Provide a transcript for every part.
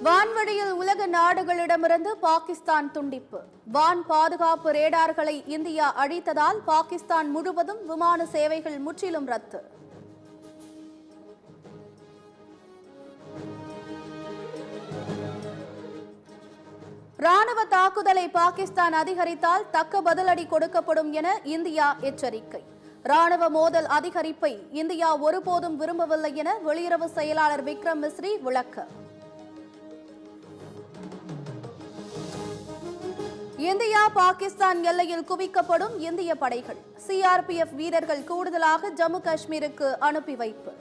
வான்வழியில் உலக நாடுகளிடமிருந்து பாகிஸ்தான் துண்டிப்பு. வான் பாதுகாப்பு ரேடார்களை இந்தியா அழித்ததால் பாகிஸ்தான் முழுவதும் விமான சேவைகள் முற்றிலும் ரத்து. ராணுவ தாக்குதலை பாகிஸ்தான் அதிகரித்தால் தக்க பதிலடி கொடுக்கப்படும் என இந்தியா எச்சரிக்கை. ராணுவ மோதல் அதிகரிப்பை இந்தியா ஒருபோதும் விரும்பவில்லை என வெளியுறவு செயலாளர் விக்ரம் மிஸ்ரி விளக்கம். இந்தியா பாகிஸ்தான் எல்லையில் குவிக்கப்படும் இந்திய படைகள். சிஆர்பிஎஃப் வீரர்கள் கூடுதலாக ஜம்மு காஷ்மீருக்கு அனுப்பி வைப்பு.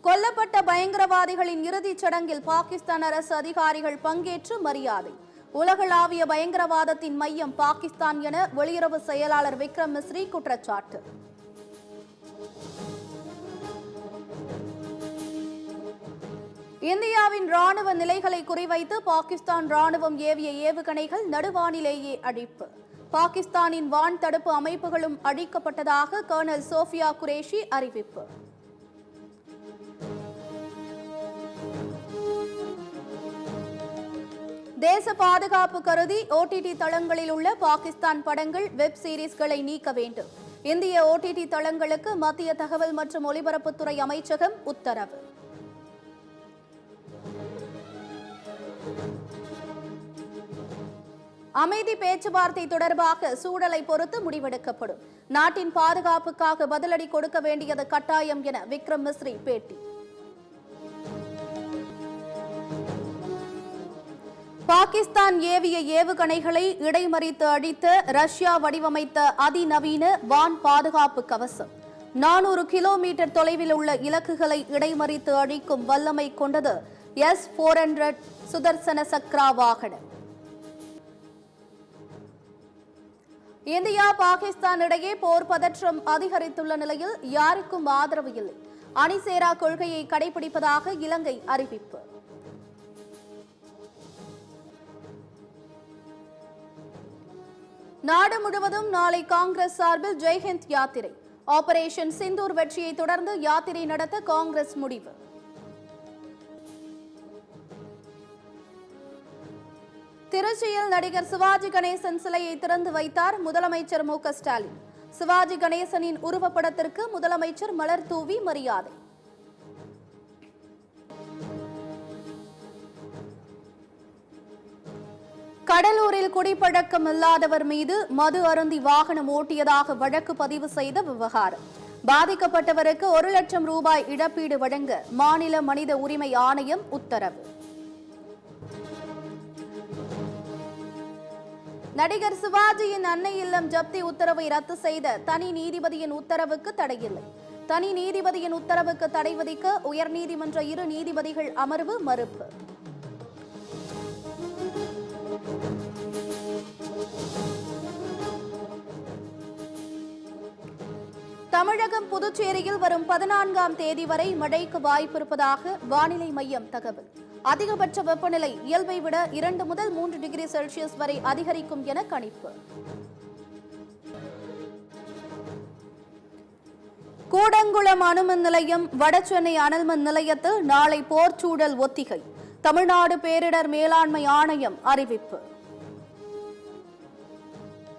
கொல்லப்பட்ட பயங்கரவாதிகளின் இறுதிச் சடங்கில் பாகிஸ்தான் அரசு அதிகாரிகள் பங்கேற்று மரியாதை. உலகளாவிய பயங்கரவாதத்தின் மையம் பாகிஸ்தான் என வெளியுறவு செயலாளர் விக்ரம் மிஸ்ரி குற்றச்சாட்டு. இந்தியாவின் ராணுவ நிலைகளை குறிவைத்து பாகிஸ்தான் ராணுவம் ஏவிய ஏவுகணைகள் நடுவானிலேயே அழிப்பு. பாகிஸ்தானின் வான் தடுப்பு அமைப்புகளும் அழிக்கப்பட்டதாக கர்னல் சோஃபியா குரேஷி அறிவிப்பு. தேச பாதுகாப்பு கருதி ஓடிடி தளங்களில் உள்ள பாகிஸ்தான் படங்கள், வெப் சீரிஸ்களை நீக்க வேண்டும். இந்திய ஓடிடி தளங்களுக்கு மத்திய தகவல் மற்றும் ஒலிபரப்புத்துறை அமைச்சகம் உத்தரவு. அமைதி பேச்சுவார்த்தை தொடர்பாக சூழலை பொறுத்து முடிவெடுக்கப்படும். நாட்டின் பாதுகாப்புக்காக பதிலடி கொடுக்க வேண்டியது கட்டாயம் என விக்ரம் மிஸ்ரி பேட்டி. பாகிஸ்தான் ஏவிய ஏவுகணைகளை இடைமறித்து அழித்த ரஷ்யா வடிவமைத்த அதிநவீன வான் பாதுகாப்பு கவசம். 400 கிலோமீட்டர் தொலைவில் உள்ள இலக்குகளை இடைமறித்து அழிக்கும் வல்லமை கொண்டது S-400 சுதர்சன சக்ரா வாகனம். இந்தியா பாகிஸ்தான் இடையே போர் பதற்றம் அதிகரித்துள்ள நிலையில் யாருக்கும் ஆதரவு இல்லை. அணிசேரா கொள்கையை கடைபிடிப்பதாக இலங்கை அறிவிப்பு. நாடு முழுவதும் நாளை காங்கிரஸ் சார்பில் ஜெய்ஹிந்த் யாத்திரை. ஆபரேஷன் சிந்தூர் வெற்றியை தொடர்ந்து யாத்திரை நடத்த காங்கிரஸ் முடிவு. திருச்சியில் நடிகர் சிவாஜி கணேசன் சிலையை திறந்து வைத்தார் முதலமைச்சர் மு.க. ஸ்டாலின். சிவாஜி கணேசனின் உருவப்படத்திற்கு முதலமைச்சர் மலர் தூவி மரியாதை. கடலூரில் குடிப்பழக்கம் இல்லாதவர் மீது மது அருந்தி வாகனம் ஓட்டியதாக வழக்கு பதிவு செய்த விவகாரம். பாதிக்கப்பட்டவருக்கு 1 லட்சம் ரூபாய் இழப்பீடு வழங்க மாநில மனித உரிமை ஆணையம் உத்தரவு. நடிகர் சிவாஜியின் அன்னை இல்லம் ஜப்தி உத்தரவை ரத்து செய்த தனி நீதிபதியின் உத்தரவுக்கு தடையில்லை. தனி நீதிபதியின் உத்தரவுக்கு தடை விதிக்க உயர்நீதிமன்ற 2 நீதிபதிகள் அமர்வு மறுப்பு. தமிழகம், புதுச்சேரியில் வரும் 14ஆம் தேதி வரை மழைக்கு வாய்ப்பிருப்பதாக வானிலை மையம் தகவல். அதிகபட்ச வெப்பநிலை இயல்பை விட 2 முதல் 3 டிகிரி செல்சியஸ் வரை அதிகரிக்கும் என கணிப்பு. கூடங்குளம் அணுமின் நிலையம், வடசென்னை அனல்மின் நிலையத்தில் நாளை போர்ச்சூழல் ஒத்திகை. தமிழ்நாடு பேரிடர் மேலாண்மை ஆணையம் அறிவிப்பு.